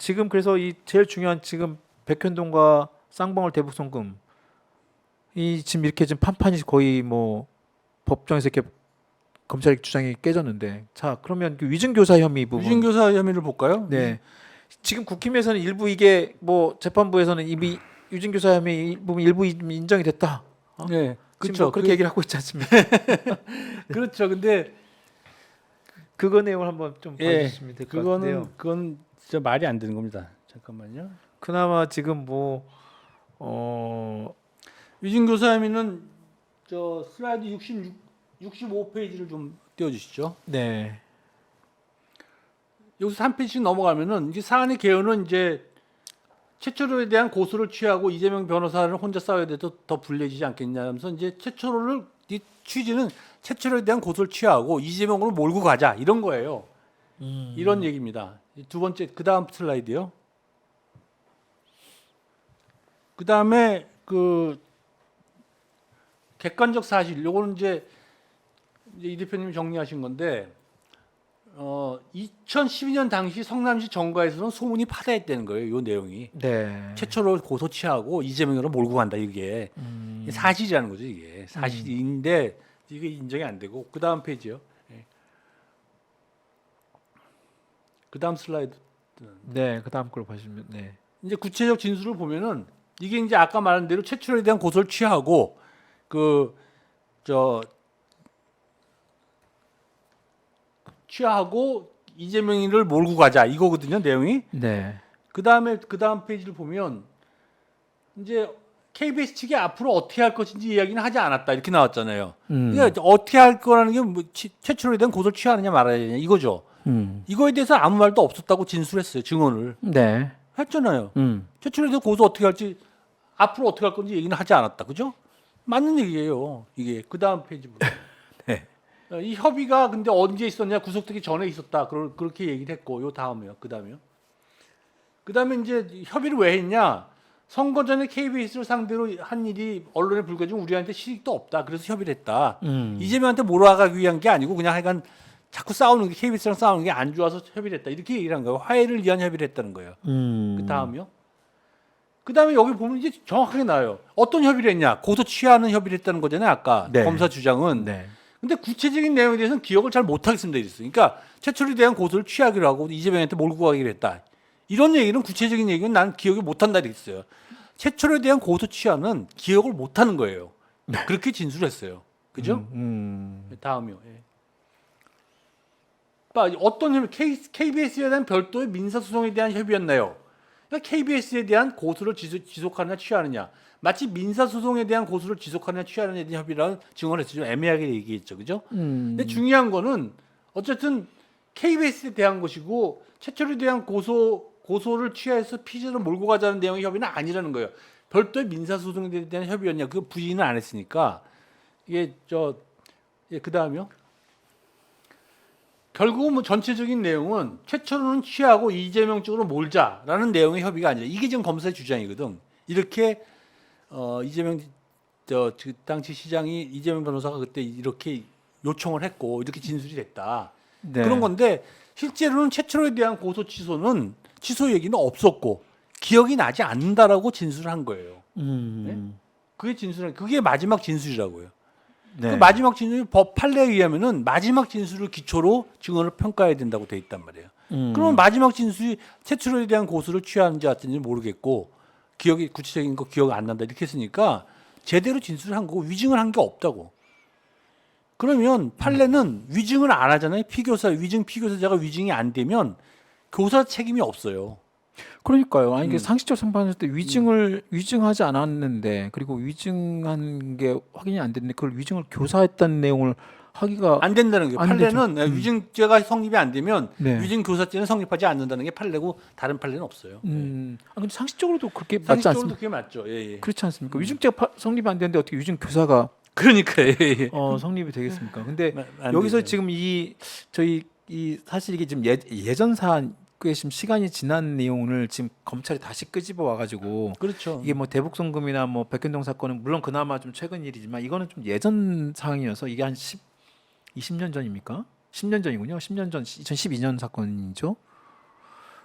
지금 그래서 이 제일 중요한 지금 백현동과 쌍방울 대북송금 이 지금 이렇게 지금 판판이 거의 뭐 법정에서 이렇게 검찰 주장이 깨졌는데 자 그러면 그 위증교사 혐의 부분 위증교사 혐의를 볼까요? 네 지금 국힘에서는 일부 이게 뭐 재판부에서는 이미 위증교사 혐의 부분 일부 인정이 됐다. 네, 지금 그렇죠. 뭐 그렇게 얘기를 하고 있지 않습니까? 그렇죠. 근데 그거 내용을 한번 좀 봐주시면 될 것 같은데요. 그건 진짜 말이 안 되는 겁니다. 잠깐만요. 그나마 지금 뭐 위증교사 혐의는 저 슬라이드 65페이지를 좀 띄워주시죠. 네. 여기서 한 페이지씩 넘어가면은 이제 사안의 개요는 이제 최초로에 대한 고소를 취하고 이재명 변호사를 혼자 싸워야 돼도 더 불리해지지 않겠냐 하면서 이제 최초로를 이 취지는 최초로에 대한 고소를 취하고 이재명으로 몰고 가자 이런 거예요. 이런 얘기입니다. 두 번째 그 다음 슬라이드요. 그 다음에 그 객관적 사실 요거는 이제 이 대표님이 정리하신 건데 2012년 당시 성남시 정가에서는 소문이 파다했다는 거예요. 요 내용이 네. 최초로 고소 취하고 이재명으로 몰고 간다 이게 사실이라는 거죠. 이게 사실인데 이게 인정이 안 되고 그 다음 페이지요. 예. 그 다음 슬라이드. 네, 그 다음 걸 보시면 네. 이제 구체적 진술을 보면은 이게 이제 아까 말한 대로 최초로에 대한 고소를 취하고 취하고 이재명이를 몰고 가자 이거거든요 내용이. 네. 그 다음 페이지를 보면 이제 KBS 측이 앞으로 어떻게 할 것인지 이야기는 하지 않았다 이렇게 나왔잖아요. 그러니까 어떻게 할 거라는 게 뭐 최초로에 대한 고소를 취하느냐 말아야 이거죠. 이거에 대해서 아무 말도 없었다고 진술했어요. 증언을 네. 했잖아요. 최초로에 대한 고소 어떻게 할지 앞으로 어떻게 할 건지 얘기는 하지 않았다. 그죠? 맞는 얘기예요. 이게 그 다음 페이지부터. 네. 이 협의가 근데 언제 있었냐? 구속되기 전에 있었다. 그렇게 얘기를 했고 요 다음에요. 그 다음에 이제 협의를 왜 했냐? 선거 전에 KBS를 상대로 한 일이 언론에 불거지면 우리한테 실익도 없다. 그래서 협의를 했다. 이재명한테 몰아가기 위한 게 아니고 그냥 하여간 자꾸 싸우는 게 KBS랑 싸우는 게 안 좋아서 협의를 했다. 이렇게 얘기를 한 거예요. 화해를 위한 협의를 했다는 거예요. 그 다음이요. 그 다음에 여기 보면 이제 정확하게 나와요. 어떤 협의를 했냐? 고소 취하는 협의를 했다는 거잖아요. 아까 네. 검사 주장은. 네. 근데 구체적인 내용에 대해서는 기억을 잘 못하겠습니다. 이랬어요. 그러니까 최초에 대한 고소를 취하기로 하고 이재명한테 몰고 가기로 했다. 이런 얘기는 구체적인 얘기는 나는 기억을 못한다 이랬어요. 최초에 대한 고소 취하는 기억을 못하는 거예요. 그렇게 진술했어요. 그죠? 다음이요. 예. 어떤 협의? KBS에 대한 별도의 민사소송에 대한 협의였나요? 그러니까 KBS에 대한 고소를 지속하느냐 취하느냐. 마치 민사소송에 대한 고소를 지속하느냐 취하느냐에 대한 협의라는 증언을 했죠. 좀 애매하게 얘기했죠. 그죠? 근데 중요한 거는 어쨌든 KBS에 대한 것이고 최초에 대한 고소를 취해서 피해자를 몰고 가자는 내용의 협의는 아니라는 거예요. 별도의 민사소송에 대한 협의였냐. 그 부인은 안 했으니까. 이게 그 다음이요. 결국은 뭐 전체적인 내용은 최초로는 취하고 이재명 쪽으로 몰자라는 내용의 협의가 아니라 이게 지금 검사의 주장이거든. 이렇게 이재명 그 당시 시장이 이재명 변호사가 그때 이렇게 요청을 했고 이렇게 진술이 됐다. 네. 그런 건데 실제로는 최초로에 대한 취소 얘기는 없었고 기억이 나지 않는다라고 진술을 한 거예요. 네? 그게 마지막 진술이라고요. 네. 그 마지막 진술이 법 판례에 의하면은 마지막 진술을 기초로 증언을 평가해야 된다고 돼 있단 말이에요. 그러면 마지막 진술이 최초로에 대한 고소를 취하는지 어떤지 모르겠고 구체적인 거 기억 안 난다 이렇게 했으니까 제대로 진술을 한 거고 위증을 한 게 없다고. 그러면 판례는 위증을 안 하잖아요. 위증 피교사자가 위증이 안 되면 교사 책임이 없어요. 그러니까요. 아니 이게 상식적 상판했을 때 위증하지 않았는데 그리고 위증한 게 확인이 안 됐는데 그걸 위증을 교사했다는 내용을 하기가 안 된다는 게 안 판례는 되죠. 위증죄가 성립이 안 되면 네. 위증 교사죄는 성립하지 않는다는 게 판례고 다른 판례는 없어요. 근데 상식적으로도 그렇게 맞지 상식적으로도 않습니까? 그게 맞죠. 예. 그렇지 않습니까? 위증죄가 성립이 안 되는데 어떻게 위증 교사가 그러니까 예. 성립이 되겠습니까? 근데 안 여기서 되죠. 지금 저희 사실 이게 지금 예전 사안 꽤 지금 시간이 지난 내용을 지금 검찰이 다시 끄집어 와가지고 그렇죠. 이게 뭐 대북송금이나 뭐 백현동 사건은 물론 그나마 좀 최근 일이지만 이거는 좀 예전 상황이어서 이게 한 20년 전입니까? 10년 전이군요. 10년 전 2012년 사건이죠.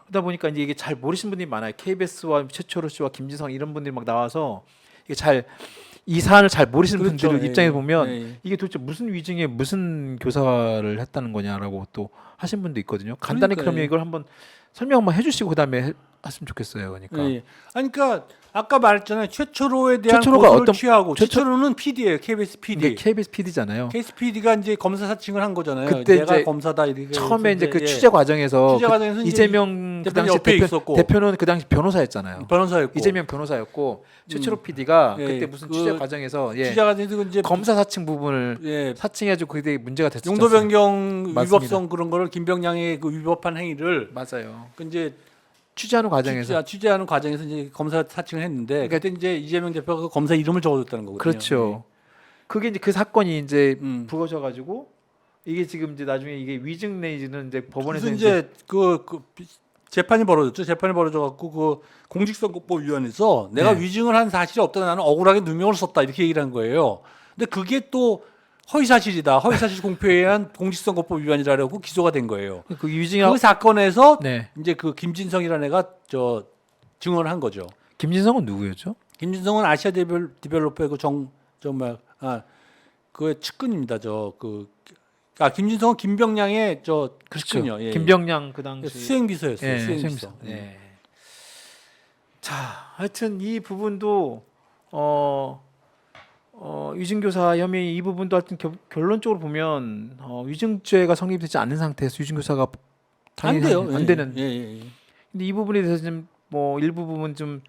그러다 보니까 이제 이게 잘 모르시는 분들이 많아요. KBS와 최초로 씨와 김진성 이런 분들이 막 나와서 이게 잘 이 사안을 잘 모르시는 그렇죠. 분들 예, 입장에 보면 예. 이게 도대체 무슨 위증에 무슨 교사를 했다는 거냐라고 또 하신 분도 있거든요. 간단히 그러니까, 그러면 예. 이걸 한번 설명 한번 해주시고 그다음에 했으면 좋겠어요. 그러니까 예. 아니, 그러니까 아까 말했잖아요. 최초로에 대한 최초로가 고소를 어떤- 취하고 최초- 최초로는 PD예요. KBS PD. 이게 KBS PD잖아요. KBS PD가 이제 검사 사칭을 한 거잖아요. 그때 내가 이제 검사다 이렇게. 처음에 이제 그 예. 취재 과정에서 취재 과정에서 이제 이재명 그 대표는 당시 옆에 있었고. 대표는 그 당시 변호사였잖아요. 변호사였고. 이재명 변호사였고 최초로 PD가 예, 그때 무슨 그 취재 과정에서 취재 과정에서 이제 검사 사칭 부분을 예, 사칭해가지고 그게 문제가 됐었죠. 용도 변경 맞습니다. 위법성 그런 거를 김병량의 그 위법한 행위를 맞아요. 그 이제 취재하는 과정에서 취재하는 과정에서 이제 검사 사칭을 했는데 그러니까 그때 이제 이재명 대표가 그 검사 이름을 적어줬다는 거거든요. 그렇죠. 그게 이제 그 사건이 이제 음. 불거져가지고 이게 지금 이제 나중에 이게 위증 내지는 이제 법원에서 그래서 이제 그 재판이 벌어졌죠. 재판이 벌어져 갖고 그 공직선거법위원회에서 내가 네. 위증을 한 사실이 없다 나는 억울하게 누명을 썼다 이렇게 얘기를 한 거예요. 근데 그게 또 허위사실이다. 허위사실 공표에 의한 공직선거법 위반이라고 기소가 된 거예요. 그 위증하고 그 사건에서 네. 이제 그 김진성이라는 애가 저 증언을 한 거죠. 김진성은 누구였죠? 김진성은 아시아 디벨로퍼의 그 측근입니다. 김진성은 김병량의 측근이요. 예. 김병량 그 당시 수행비서였어요. 예, 수행비서. 예. 자, 하여튼 이 부분도 위증교사 혐의 이 부분도 하여튼 결론적으로 보면 위증죄가 성립되지 않는 상태에서 위증교사가 안 돼요. 안 되는. 예. 근데 이 부분에 대해서 좀 뭐 일부 부분 좀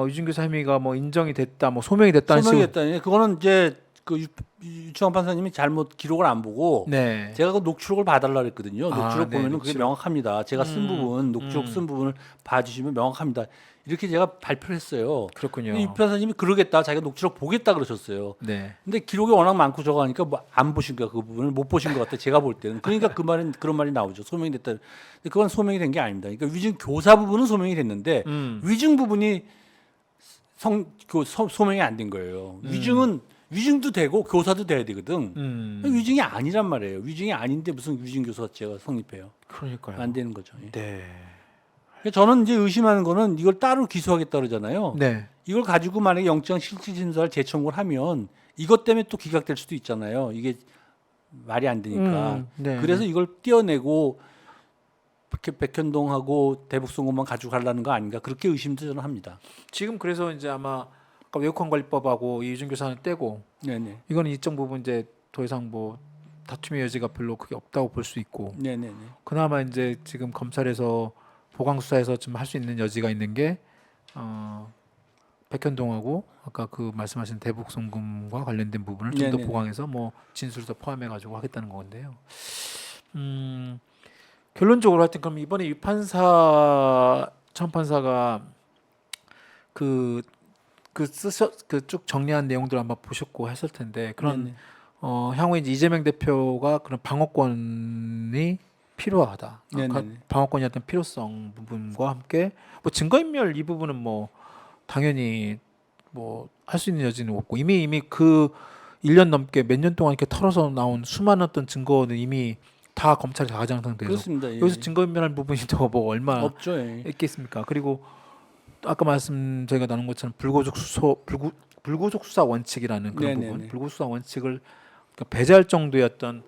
위증교사 혐의가 뭐 인정이 됐다, 뭐 소명이 됐다는 식으로. 소명했다니 그거는 이제 그 유치원 판사님이 잘못 기록을 안 보고 네. 제가 그 녹취록을 봐달라 그랬거든요. 아, 녹취록 네, 보면은 그게 녹취록. 명확합니다. 제가 쓴 부분, 녹취록 쓴 부분을 봐주시면 명확합니다. 이렇게 제가 발표를 했어요. 그렇군요. 이 판사님이 그러겠다, 자기가 녹취록 보겠다 그러셨어요. 네. 근데 기록이 워낙 많고 적어하니까 뭐 안 보신 거야. 그 부분을 못 보신 것 같아. 제가 볼 때는. 그러니까 그 말은 그런 말이 나오죠. 소명이 됐다. 근데 그건 소명이 된 게 아닙니다. 그러니까 위증 교사 부분은 소명이 됐는데 위증 부분이 소명이 안 된 거예요. 위증도 되고 교사도 돼야 되거든. 위증이 아니란 말이에요. 위증이 아닌데 무슨 위증 교사죄가 성립해요? 그러니까요. 안 되는 거죠. 예. 네. 그러니까 저는 이제 의심하는 거는 이걸 따로 기소하겠다 그러잖아요. 네. 이걸 가지고 만약에 영장 실질심사를 재청구를 하면 이것 때문에 또 기각될 수도 있잖아요. 이게 말이 안 되니까. 네. 그래서 이걸 떼어내고 백현동하고 대북송금만 가지고 가려는 거 아닌가 그렇게 의심도 저는 합니다. 지금 그래서 이제 아마 아까 외국환관리법하고 이 위증교사는 떼고 네네. 이거는 일정 부분 이제 더 이상 뭐 다툼의 여지가 별로 크게 없다고 볼 수 있고 네네네. 그나마 이제 지금 검찰에서 보강 수사에서 좀 할 수 있는 여지가 있는 게 백현동하고 아까 그 말씀하신 대북송금과 관련된 부분을 좀 더 네네네. 보강해서 뭐 진술서 포함해 가지고 하겠다는 건데요. 결론적으로 하여튼 그럼 이번에 유 판사 천 판사가 그 쭉 정리한 내용들 아마 보셨고 했을 텐데 그런 네네. 향후에 이제 이재명 대표가 그런 방어권이 필요하다. 네네네. 방어권의 어떤 필요성 부분과 함께 뭐 증거인멸 이 부분은 뭐 당연히 뭐 할 수 있는 여지는 없고 이미 그 1년 넘게 몇 년 동안 이렇게 털어서 나온 수많은 어떤 증거는 이미 다 검찰이 다 가장 상태에서 그렇습니다. 예. 여기서 증거인멸할 부분이 더 뭐 얼마나 없죠. 예. 있겠습니까? 그리고 아까 말씀 저희가 나눈 것처럼 불구속 수사 원칙이라는 그런 네네네. 부분, 불구속 수사 원칙을 그러니까 배제할 정도의 어떤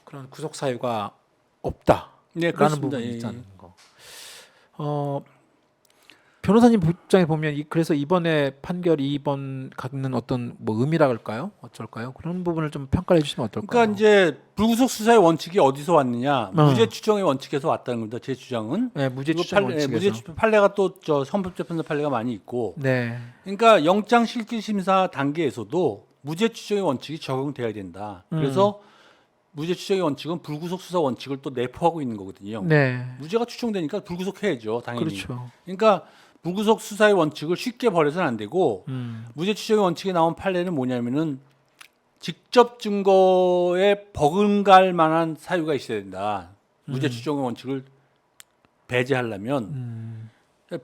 그런 구속 사유가 없다라는 네, 그렇습니다. 부분이 예. 있다는 거. 변호사님 입장에 보면 그래서 이번에 판결이 이번 갖는 어떤 뭐 의미라 할까요? 어쩔까요? 그런 부분을 좀 평가해 주시면 어떨까요? 그러니까 이제 불구속 수사의 원칙이 어디서 왔느냐? 무죄 추정의 원칙에서 왔다는 겁니다. 제 주장은. 네, 무죄 그리고 추정 원칙에서. 무죄 추정 판례가 또 저 헌법재판소 판례가 많이 있고. 네. 그러니까 영장 실질 심사 단계에서도 무죄 추정의 원칙이 적용돼야 된다. 그래서 무죄 추정의 원칙은 불구속 수사 원칙을 또 내포하고 있는 거거든요. 네. 무죄가 추정되니까 불구속해야죠, 당연히. 그렇죠. 그러니까 불구속 수사의 원칙을 쉽게 버려서는 안 되고 무죄 추정의 원칙에 나온 판례는 뭐냐면은 직접 증거에 버금갈 만한 사유가 있어야 된다. 무죄 추정의 원칙을 배제하려면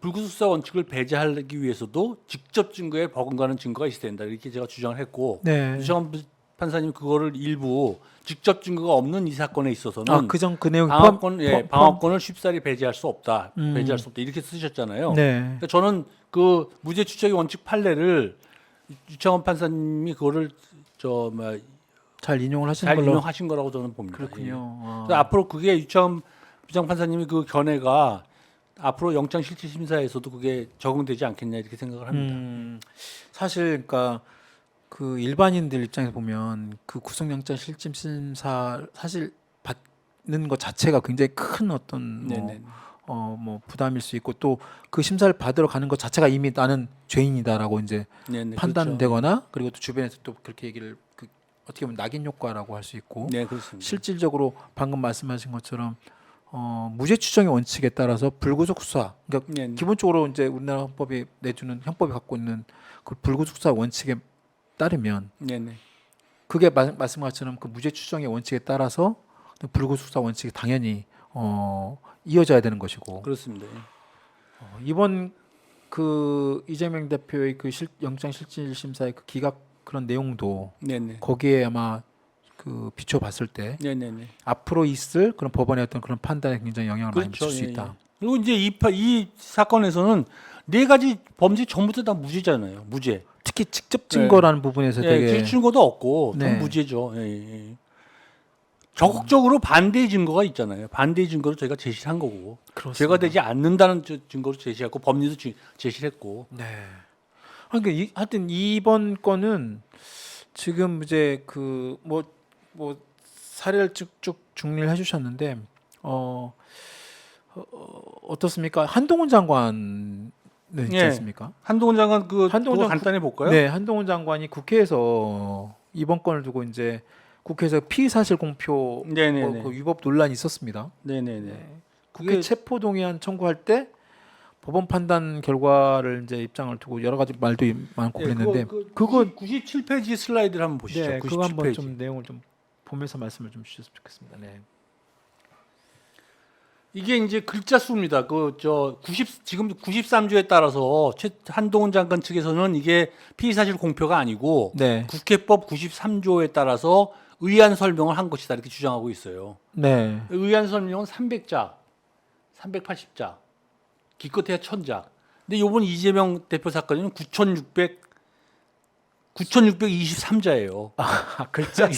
불구속 수사 원칙을 배제하기 위해서도 직접 증거에 버금가는 증거가 있어야 된다. 이렇게 제가 주장을 했고 네. 주장한 판사님 그거를 일부 직접 증거가 없는 이 사건에 있어서는 그 내용 방어권을 쉽사리 배제할 수 없다. 배제할 수 없다. 이렇게 쓰셨잖아요. 네. 그러니까 저는 그 무죄 추적의 원칙 판례를 유창원 판사님이 그거를 잘 인용을 하신 잘 걸로. 인용하신 거라고 저는 봅니다. 그렇군요. 예. 그래서 앞으로 그게 유창원 부장판사님이 그 견해가 앞으로 영장실질심사에서도 그게 적용되지 않겠냐 이렇게 생각을 합니다. 사실 그러니까 그 일반인들 입장에서 보면 그 구속영장 실질심사 사실 받는 것 자체가 굉장히 큰 어떤 네네. 뭐 부담일 수 있고 또 그 심사를 받으러 가는 것 자체가 이미 나는 죄인이다라고 이제 네네. 판단되거나 그리고 또 주변에서 또 그렇게 얘기를 어떻게 보면 낙인 효과라고 할 수 있고 네, 그렇습니다. 실질적으로 방금 말씀하신 것처럼 무죄 추정의 원칙에 따라서 불구속 수사 그러니까 네네. 기본적으로 이제 우리나라 헌법이 내주는 형법이 갖고 있는 그 불구속 수사 원칙에 따르면 네네. 그게 말씀하신 것처럼 그 무죄 추정의 원칙에 따라서 불구속 수사 원칙이 당연히 이어져야 되는 것이고 그렇습니다. 예. 이번 그 이재명 대표의 그 영장 실질 심사의 그 기각 그런 내용도 네네. 거기에 아마 그 비춰봤을 때 네네네. 앞으로 있을 그런 법원의 어떤 그런 판단에 굉장히 영향을 많이 미칠 수 예, 있다. 예. 그리고 이제 이 사건에서는 네 가지 범죄 전부 다 무죄잖아요. 무죄. 특히 직접 증거라는 부분에서 되게 예, 증거도 없고 네. 전 무죄죠. 예, 예. 적극적으로 반대의 증거가 있잖아요. 반대의 증거를 저희가 제시한 거고 그렇습니다. 죄가 되지 않는다는 증거를 제시했고 법리도 제시를 했고. 네. 그러니까 하여튼 이번 건은 지금 이제 그 뭐 사례를 쭉쭉 정리를 해주셨는데 어떻습니까? 한동훈 장관은 있지 예. 않습니까? 한동훈 장관 그거 한동훈 간단히 볼까요? 네, 한동훈 장관이 국회에서 이번 건을 두고 이제 국회에서 피의사실 공표 네네네. 그 위법 논란이 있었습니다. 네네네. 국회 그게 체포동의안 청구할 때 법원 판단 결과를 이제 입장을 두고 여러 가지 말도 많고 예, 그랬는데 그거 97페이지 슬라이드를 한번 보시죠. 네, 그거 한번 97페이지. 좀 내용을 좀 보면서 말씀을 좀 주셨으면 좋겠습니다. 네. 이게 이제 글자 수입니다. 지금 93조에 따라서 한동훈 장관 측에서는 이게 피의사실 공표가 아니고 네. 국회법 93조에 따라서 의안 설명을 한 것이다 이렇게 주장하고 있어요. 네. 의안 설명은 300자, 380자, 기껏해야 1000자. 근데 이번 이재명 대표 사건은 9,623자예요. 글자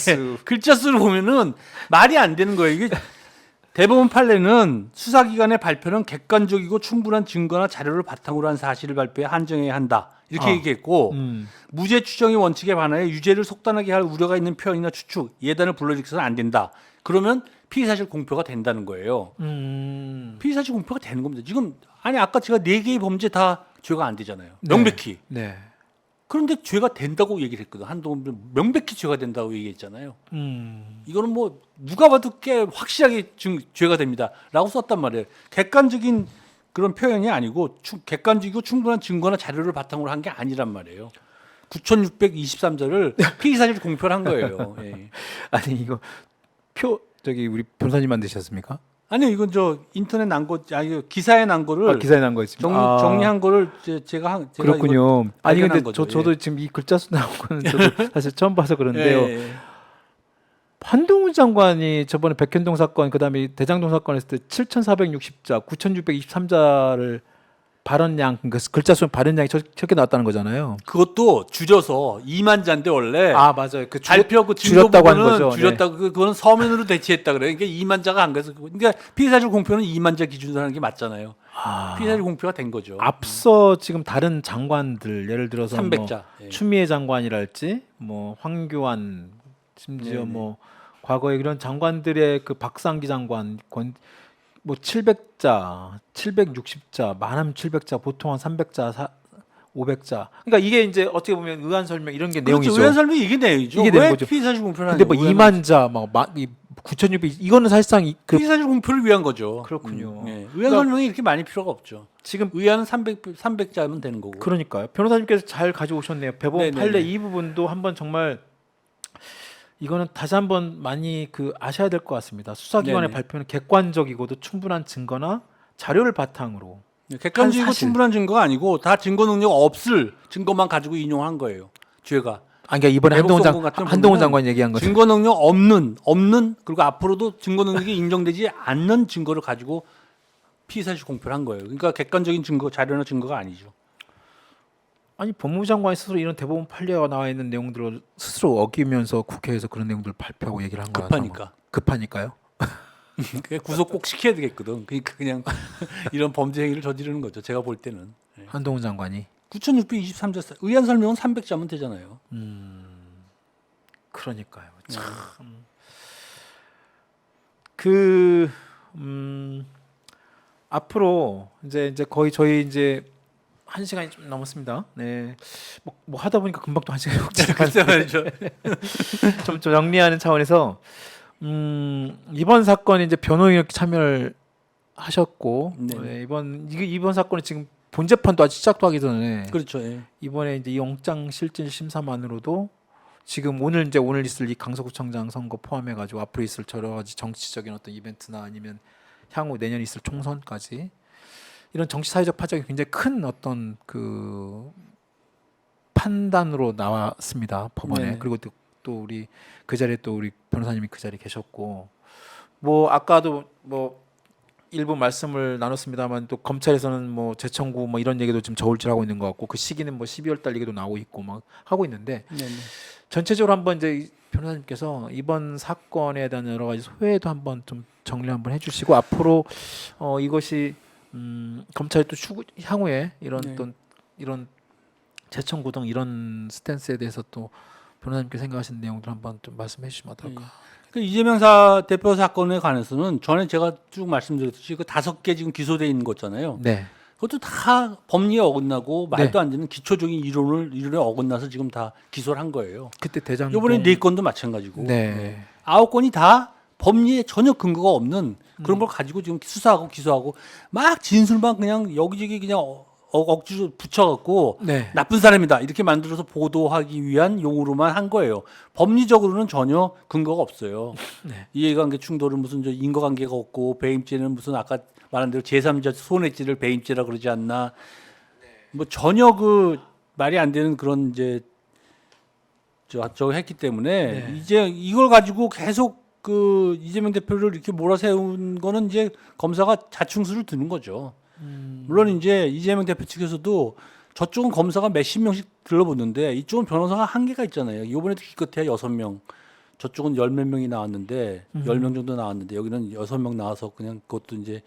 글자 수를 보면은 말이 안 되는 거예요. 이게 대법원 판례는 수사기관의 발표는 객관적이고 충분한 증거나 자료를 바탕으로 한 사실을 발표해 한정해야 한다. 이렇게 얘기했고 무죄 추정의 원칙에 반하여 유죄를 속단하게 할 우려가 있는 표현이나 추측, 예단을 불러일으켜서는 안 된다. 그러면 피의사실 공표가 된다는 거예요. 피의사실 공표가 되는 겁니다. 지금 아까 제가 4개의 범죄 다 죄가 안 되잖아요. 명백히. 네. 그런데 죄가 된다고 얘기를 했거든. 한동훈 명백히 죄가 된다고 얘기했잖아요. 이거는 뭐 누가 봐도 꽤 확실하게 죄가 됩니다라고 썼단 말이에요. 객관적인 그런 표현이 아니고 객관적이고 충분한 증거나 자료를 바탕으로 한 게 아니란 말이에요. 9,623자를 피의사실 공표를 한 거예요. 예. 아니 이거 우리 변호사님 만드셨습니까? 아니 이건 인터넷 난 거, 기사에 난 거를 기사에 난 거 있습니다. 정리한 거를 제가 그렇군요. 이거 아니 근데 발견한 거죠. 저도 지금 이 글자 수 나온 거는 저도 사실 처음 봐서 그런데요. 예. 한동훈 장관이 저번에 백현동 사건 그다음에 대장동 사건 했을 때 7,460자, 9,623자를 발언량 그러니까 글자 수 발언량이 적게 나왔다는 거잖아요. 그것도 줄여서 2만 자인데 원래 맞아요. 그 발표 그 줄였다고 하는 거죠. 줄였다고 그거는 서면으로 대체했다 그래요. 그러니까 2만 자가 안 가서 그러니까 피의사실 공표는 2만 자 기준으로 하는 게 맞잖아요. 피의사실 공표가 된 거죠. 앞서 지금 다른 장관들 예를 들어서 300자. 뭐 추미애 장관이랄지 뭐 황교안 심지어 네네. 뭐 과거에 그런 장관들의 그 박상기 장관 뭐 700자, 760자, 많으면 700자, 보통 한 300자, 500자. 그러니까 이게 이제 어떻게 보면 의안 설명 이런 게 그렇죠. 내용이죠. 의안 설명이 이게 내용이죠. 이게 왜 되는 거죠. 피의사실 공표를 근데 뭐 하냐고, 2만 자, 막 9,600 이거는 사실상 피의사실 공표를 위한 거죠. 그렇군요. 예. 의안 그러니까 설명이 이렇게 많이 필요가 없죠. 지금 의안은 300자면 되는 거고. 그러니까요. 변호사님께서 잘 가져오셨네요. 대법원 네네네. 판례 이 부분도 한번 정말 이거는 다시 한번 많이 아셔야 될 것 같습니다. 수사기관의 네네. 발표는 객관적이고도 충분한 증거나 자료를 바탕으로 객관적이고 사실. 충분한 증거가 아니고 다 증거 능력 없을 증거만 가지고 인용한 거예요. 죄가. 그러니까 이번에 대북 한동훈, 송금 같은 한동훈 부분은 장관 얘기한 거죠. 증거 능력 없는 그리고 앞으로도 증거 능력이 인정되지 않는 증거를 가지고 피의사실 공표를 한 거예요. 그러니까 객관적인 증거, 자료나 증거가 아니죠. 아니 법무부 장관이 스스로 이런 대법원 판례가 나와 있는 내용들을 스스로 어기면서 국회에서 그런 내용들을 발표하고 얘기를 한 거야. 급하니까. 급하니까요. 그게 구속 꼭 시켜야 되겠거든. 그러니까 그냥 이런 범죄 행위를 저지르는 거죠. 제가 볼 때는. 한동훈 장관이 9,623자 의안 설명은 300자면 되잖아요. 그러니까요. 참. 그 앞으로 이제 거의 저희 이제 1시간이 좀 넘었습니다. 네. 뭐 하다 보니까 금방 또 1시간이 훅 지나가는데 좀 정리하는 차원에서 이번 사건에 이제 변호인 이렇게 참여를 하셨고 네. 네, 이번 사건이 지금 본 재판도 아직 시작도 하기 전에 그렇죠. 예. 이번에 이제 영장 실질 심사만으로도 지금 오늘 있을 이 강서구청장 선거 포함해 가지고 앞으로 있을 여러 가지 정치적인 어떤 이벤트나 아니면 향후 내년 있을 총선까지 이런 정치 사회적 파장이 굉장히 큰 어떤 그 판단으로 나왔습니다 법원에. 네네. 그리고 또 우리 그 자리에 또 우리 변호사님이 그 자리에 계셨고 뭐 아까도 뭐 일부 말씀을 나눴습니다만 또 검찰에서는 뭐 재청구 뭐 이런 얘기도 지금 저울질하고 있는 것 같고 그 시기는 뭐 12월 달 얘기도 나오고 있고 막 하고 있는데 네네. 전체적으로 한번 이제 변호사님께서 이번 사건에 대한 여러 가지 소회도 한번 좀 정리 한번 해주시고 앞으로 이것이 검찰이 또 향후에 이런 네. 또 이런 재청구 등 이런 스탠스에 대해서 또 변호사님께 생각하시는 내용들 한번 좀 말씀해 주시면 어떨까? 그 이재명 대표 사건에 관해서는 전에 제가 쭉 말씀드렸듯이 그 5개 지금 기소돼 있는 거잖아요. 네. 그것도 다 법리에 어긋나고 말도 안 되는 기초적인 이론에 어긋나서 지금 다 기소를 한 거예요. 그때 대장 이번에 4건도 마찬가지고 네. 9건이 다 법리에 전혀 근거가 없는 그런 걸 가지고 지금 수사하고 기소하고 막 진술만 그냥 여기저기 그냥 억지로 붙여갖고 네. 나쁜 사람이다 이렇게 만들어서 보도하기 위한 용어로만 한 거예요. 법리적으로는 전혀 근거가 없어요. 네. 이해관계 충돌은 무슨 저 인과관계가 없고 배임죄는 무슨 아까 말한 대로 제3자 손해죄를 배임죄라 그러지 않나. 뭐 전혀 그 말이 안 되는 그런 이제 저 했기 때문에 네. 이제 이걸 가지고 계속 그 이재명 대표를 이렇게 몰아세운 거는 이제 검사가 자충수를 두는 거죠. 물론 이제 이재명 대표 측에서도 저쪽은 검사가 몇십 명씩 들러붙는데 이쪽은 변호사가 한계가 있잖아요. 이번에도 기껏해야 6명, 저쪽은 10몇 명이 나왔는데 10명 정도 나왔는데 여기는 6명 나와서 그냥 그것도 이제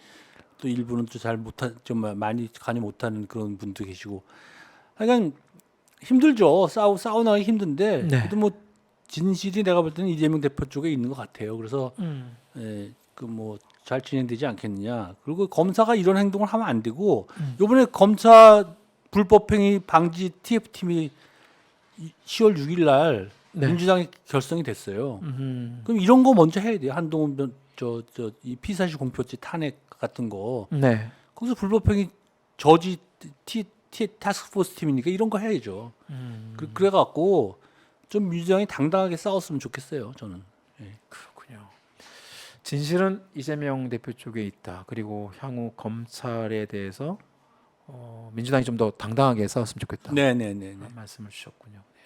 또 일부는 또 잘 못한 좀 많이 관여 못하는 그런 분도 계시고 하여간 힘들죠. 싸우나기 힘든데 네. 그래도 뭐 진실이 내가 볼 때는 이재명 대표 쪽에 있는 것 같아요. 그래서 그 뭐 잘 진행되지 않겠느냐. 그리고 검사가 이런 행동을 하면 안 되고 이번에 검사 불법행위 방지 TF팀이 10월 6일 날 네. 민주당에 결성이 됐어요. 그럼 이런 거 먼저 해야 돼요. 한동훈 이 피사실 공표죄 탄핵 같은 거 네. 거기서 불법행위 저지 타스크포스 팀이니까 이런 거 해야죠. 그래갖고 좀 민주당이 당당하게 싸웠으면 좋겠어요. 저는. 그렇군요. 진실은 이재명 대표 쪽에 있다. 그리고 향후 검찰에 대해서 민주당이 좀 더 당당하게 싸웠으면 좋겠다. 네네네. 그런 말씀을 주셨군요.